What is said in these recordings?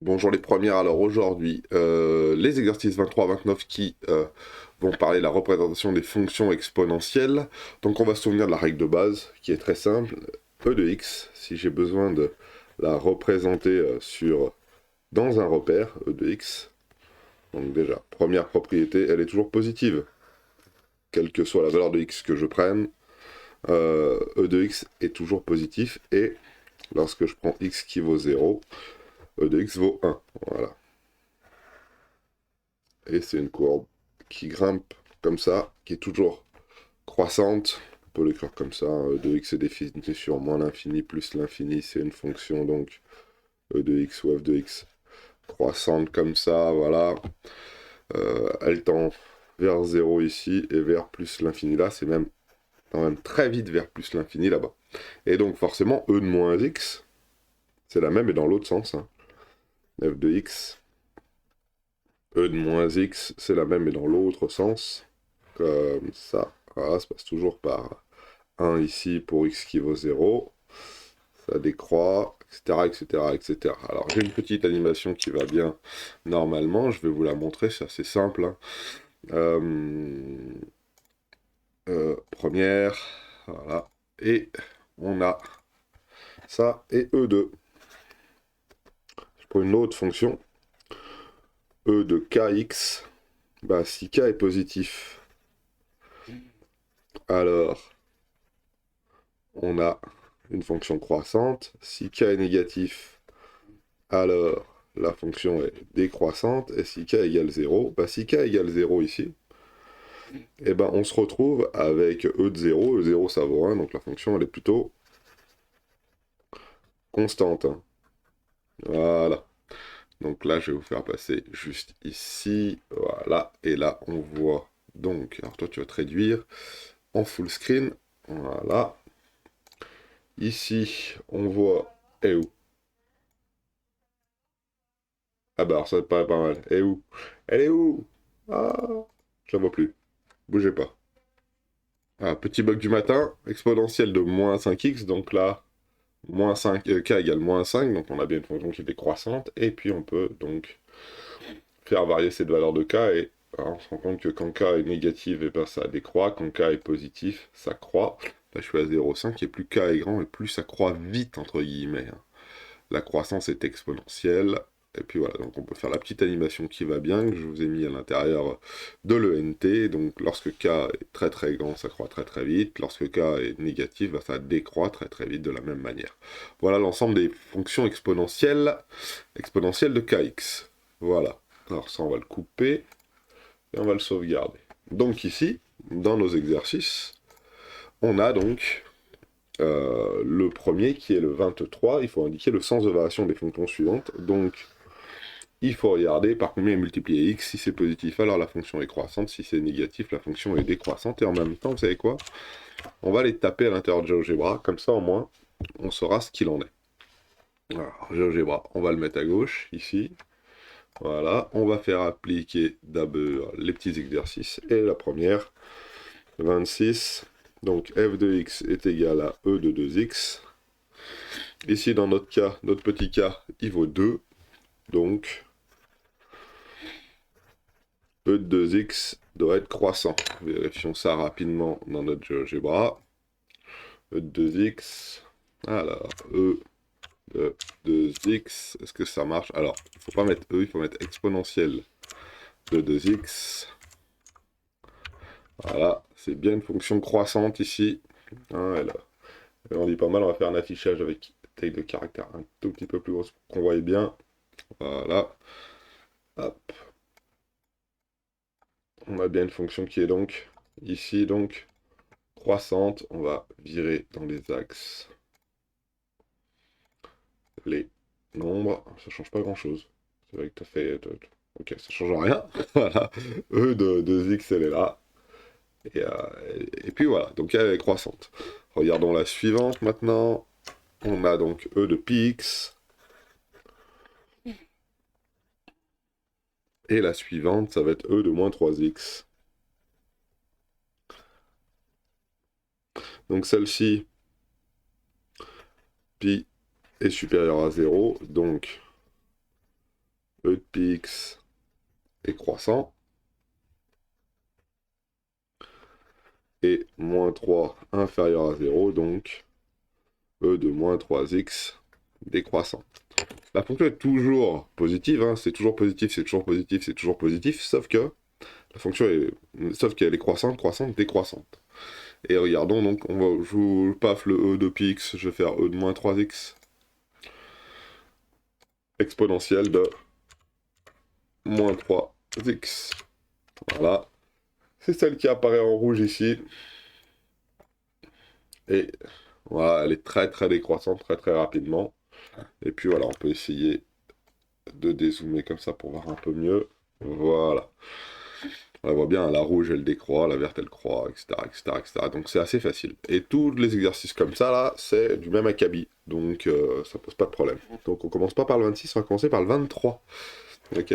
Bonjour les premières, alors aujourd'hui, les exercices 23-29 qui vont parler de la représentation des fonctions exponentielles. Donc on va se souvenir de la règle de base qui est très simple, e de x, si j'ai besoin de la représenter dans un repère, e de x, donc déjà, première propriété, elle est toujours positive, quelle que soit la valeur de x que je prenne, e de x est toujours positif, et lorsque je prends x qui vaut 0, e de x vaut 1, voilà. Et c'est une courbe qui grimpe comme ça, qui est toujours croissante. On peut l'écrire comme ça, e de x est défini sur moins l'infini plus l'infini, c'est une fonction donc e de x ou f de x croissante comme ça, voilà. Elle tend vers 0 ici et vers plus l'infini là, c'est même quand même très vite vers plus l'infini là-bas. Et donc forcément, e de moins x, c'est la même et dans l'autre sens, hein. F de x, e de moins x, c'est la même et dans l'autre sens. Comme ça. Voilà, ça passe toujours par 1 ici pour x qui vaut 0. Ça décroît, etc., etc., etc. Alors, j'ai une petite animation qui va bien normalement. Je vais vous la montrer, c'est assez simple, hein. Première, voilà. Et on a ça et E2. Je prends une autre fonction. E de kx. Bah, si k est positif, alors on a une fonction croissante. Si k est négatif, alors la fonction est décroissante. Et si k égale 0, bah si k égale 0 ici, et ben on se retrouve avec e de 0. E0 ça vaut 1, donc la fonction elle est plutôt constante, hein. Voilà. Donc là je vais vous faire passer juste ici. Voilà. Et là on voit donc, alors toi tu vas te réduire en full screen. Voilà. Ici on voit, et où? Ah bah alors ça te paraît pas mal. Et où? Elle est où? Ah, je la vois plus. Bougez pas. Ah, petit bug du matin, exponentielle de moins 5x, donc là, moins 5, k égale moins 5, donc on a bien une fonction qui est décroissante, et puis on peut donc faire varier cette valeur de k, et on se rend compte que quand k est négatif, et ben ça décroît, quand k est positif, ça croît. Là je suis à 0,5, et plus k est grand, et plus ça croît vite, entre guillemets, hein. La croissance est exponentielle. Et puis voilà, donc on peut faire la petite animation qui va bien, que je vous ai mis à l'intérieur de l'ENT. Donc lorsque k est très très grand, ça croît très très vite. Lorsque k est négatif, bah, ça décroît très très vite de la même manière. Voilà l'ensemble des fonctions exponentielles de kx. Voilà. Alors ça, on va le couper et on va le sauvegarder. Donc ici, dans nos exercices, on a donc le premier qui est le 23, il faut indiquer le sens de variation des fonctions suivantes. Donc, il faut regarder par combien est multiplié x. Si c'est positif, alors la fonction est croissante. Si c'est négatif, la fonction est décroissante. Et en même temps, vous savez quoi? On va les taper à l'intérieur de GeoGebra. Comme ça, au moins, on saura ce qu'il en est. Alors, GeoGebra, on va le mettre à gauche, ici. Voilà. On va faire appliquer d'abord les petits exercices. Et la première, 26. Donc, f de x est égal à e de 2x. Ici, dans notre cas, notre petit cas, il vaut 2. Donc, e de 2x doit être croissant. Vérifions ça rapidement dans notre GeoGebra. E de 2x. Alors, e de 2x. Est-ce que ça marche? Alors, il ne faut pas mettre e, il faut mettre exponentielle de 2x. Voilà, c'est bien une fonction croissante ici. Voilà. On dit pas mal, on va faire un affichage avec taille de caractère un tout petit peu plus grosse pour qu'on voie bien. Voilà. Hop. On a bien une fonction qui est donc ici, donc croissante. On va virer dans les axes les nombres. Ça change pas grand chose. C'est vrai que tu as fait. Ok, ça change rien. Voilà. E de 2x, elle est là. Et puis voilà, donc elle est croissante. Regardons la suivante maintenant. On a donc E de px. Et la suivante, ça va être E de moins 3x. Donc celle-ci, pi est supérieur à 0. Donc pi x est croissant, et moins 3 inférieur à 0, donc e de moins 3x décroissant. La fonction est toujours positive, hein, c'est toujours positif, c'est toujours positif, c'est toujours positif, sauf que la fonction est, sauf qu'elle est croissante, croissante, décroissante. Et regardons, donc, je vous paf le e de pi x, je vais faire e de moins 3x exponentielle de moins 3x. Voilà. C'est celle qui apparaît en rouge ici. Et voilà, elle est très très décroissante, très très rapidement. Et puis voilà, on peut essayer de dézoomer comme ça pour voir un peu mieux. Voilà. On voit bien, la rouge elle décroît, la verte elle croît, etc. etc., etc. Donc c'est assez facile. Et tous les exercices comme ça, là, c'est du même acabit. Donc ça pose pas de problème. Donc on commence pas par le 26, on va commencer par le 23. Ok.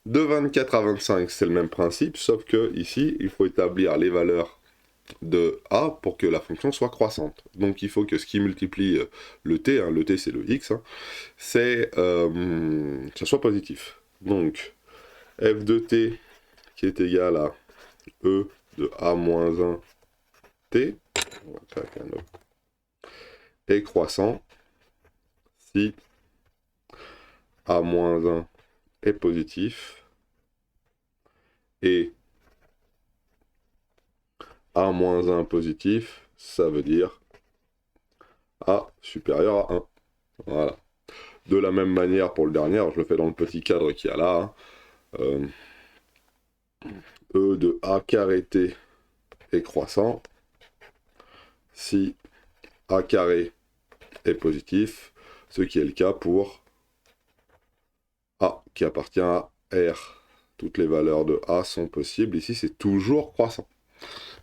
De 24 à 25, c'est le même principe, sauf que ici, il faut établir les valeurs de a pour que la fonction soit croissante. Donc il faut que ce qui multiplie le t, hein, le t c'est le x, hein, c'est ça soit positif. Donc f de t qui est égal à e de a moins 1 t, on va créer un autre, est croissant si a moins 1 est positif et a moins 1 positif, ça veut dire a supérieur à 1. Voilà. De la même manière pour le dernier, je le fais dans le petit cadre qu'il y a là. Hein. E de a carré t est croissant si a carré est positif, ce qui est le cas pour a qui appartient à R. Toutes les valeurs de a sont possibles. Ici, c'est toujours croissant.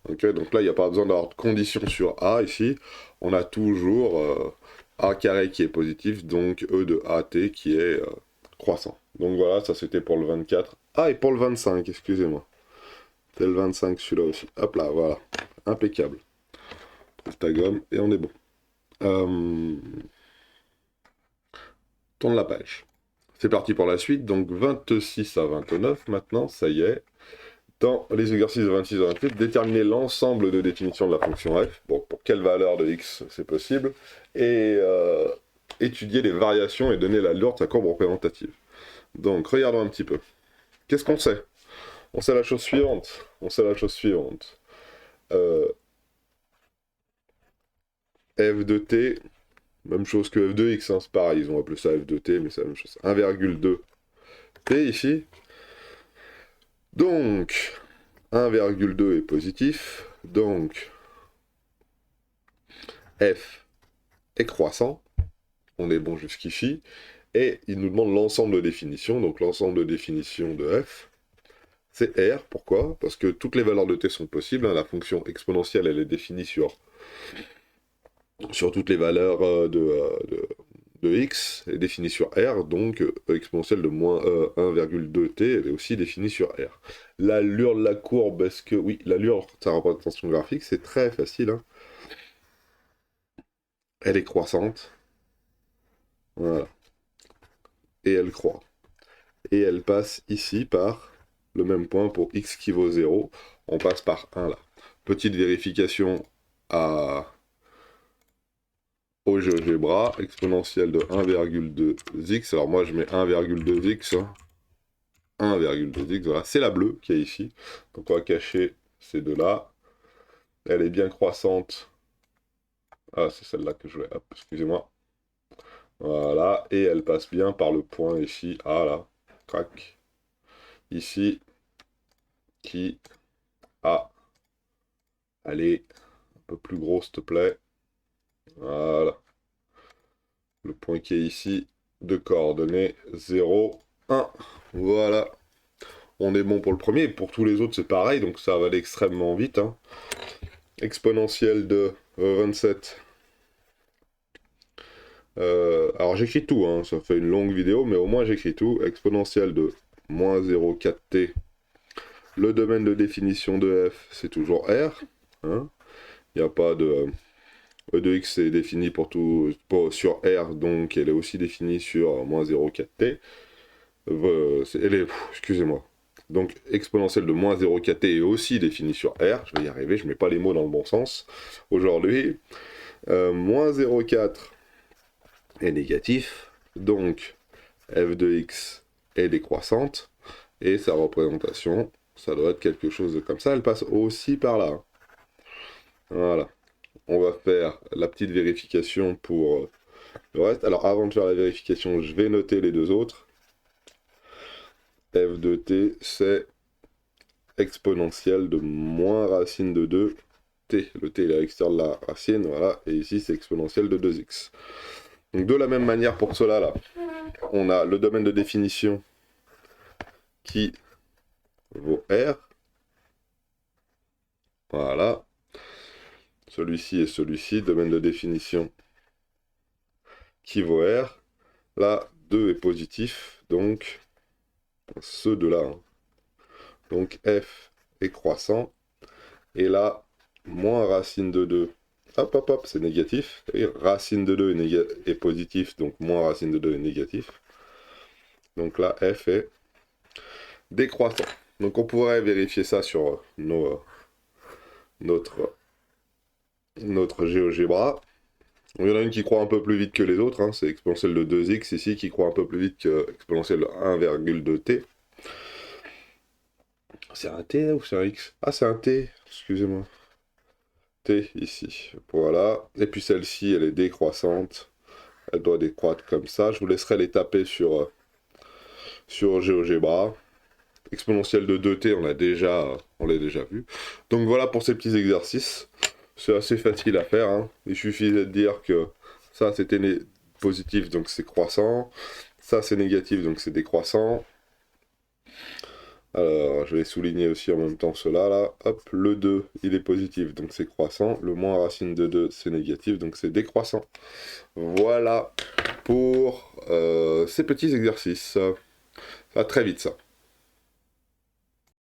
Okay, donc là, il n'y a pas besoin d'avoir de condition sur a ici. On a toujours a carré qui est positif, donc e de at qui est croissant. Donc voilà, ça c'était pour le 24. Ah, et pour le 25, excusez-moi. C'est le 25 celui-là aussi. Hop là, voilà. Impeccable. Trouve ta gomme et on est bon. Tourne la page. C'est parti pour la suite. Donc 26 à 29 maintenant, ça y est. Dans les exercices de 26 à 28, déterminer l'ensemble de définitions de la fonction f. Bon, pour quelle valeur de x c'est possible. Et étudier les variations et donner la lourde de sa courbe représentative. Donc regardons un petit peu. Qu'est-ce qu'on sait? On sait la chose suivante. F de t, même chose que f de x, hein, c'est pareil, ils ont appelé ça f de t, mais c'est la même chose. 1,2 t ici. Donc, 1,2 est positif, donc f est croissant, on est bon jusqu'ici, et il nous demande l'ensemble de définitions, donc l'ensemble de définitions de f, c'est R, pourquoi? Parce que toutes les valeurs de t sont possibles, hein, la fonction exponentielle elle est définie sur toutes les valeurs de x est définie sur R, donc exponentielle de moins 1,2t, elle est aussi définie sur R. L'allure de la courbe, est-ce que... Oui, l'allure de sa représentation graphique, c'est très facile. Hein. Elle est croissante. Voilà. Et elle croît. Et elle passe ici par le même point pour x qui vaut 0. On passe par 1 là. Petite vérification au GeoGebra, exponentielle de 1,2x. Alors moi je mets 1,2x. 1,2x, voilà, c'est la bleue qui est ici. Donc on va cacher ces deux-là. Elle est bien croissante. Ah, c'est celle-là que je vais... Hop, excusez-moi. Voilà, et elle passe bien par le point ici. Ah là, crac. Ici, qui a... Allez, un peu plus gros s'il te plaît. Voilà. Le point qui est ici, de coordonnées 0, 1. Voilà. On est bon pour le premier, et pour tous les autres c'est pareil, donc ça va aller extrêmement vite. Hein. Exponentielle de 27. Alors j'écris tout, hein, ça fait une longue vidéo, mais au moins j'écris tout. Exponentielle de moins 0,4t. Le domaine de définition de f, c'est toujours R. Hein. Il n'y a pas de... E de x est définie sur R, donc elle est aussi définie sur moins 0,4t. Excusez-moi. Donc, exponentielle de moins 0,4t est aussi définie sur R. Je vais y arriver, je mets pas les mots dans le bon sens. Aujourd'hui, moins 0,4 est négatif. Donc, f de x est décroissante. Et sa représentation, ça doit être quelque chose de comme ça. Elle passe aussi par là. Voilà. On va faire la petite vérification pour le reste. Alors, avant de faire la vérification, je vais noter les deux autres. F de t, c'est exponentielle de moins racine de 2 t. Le t est à l'extérieur de la racine, voilà. Et ici, c'est exponentielle de 2x. Donc, de la même manière, pour cela, là, on a le domaine de définition qui vaut R. Voilà. Celui-ci et celui-ci, domaine de définition qui vaut R. Là, 2 est positif, donc ceux de là. Hein. Donc f est croissant. Et là, moins racine de 2. Hop, hop, hop, c'est négatif. Et racine de 2 est positif, donc moins racine de 2 est négatif. Donc là, f est décroissant. Donc on pourrait vérifier ça sur notre GeoGebra. Il y en a une qui croît un peu plus vite que les autres, hein. C'est exponentielle de 2x ici qui croît un peu plus vite que exponentielle de 1,2t. C'est un t ou c'est un x? Ah, c'est un t, excusez-moi. T ici, voilà. Et puis celle-ci, elle est décroissante. Elle doit décroître comme ça. Je vous laisserai les taper sur GeoGebra. Exponentielle de 2t, on l'a déjà vu. Donc voilà pour ces petits exercices. C'est assez facile à faire. Hein. Il suffisait de dire que ça c'était positif, donc c'est croissant. Ça c'est négatif, donc c'est décroissant. Alors, je vais souligner aussi en même temps cela, là. Hop, le 2, il est positif, donc c'est croissant. Le moins racine de 2, c'est négatif, donc c'est décroissant. Voilà pour ces petits exercices. Ça va très vite, ça.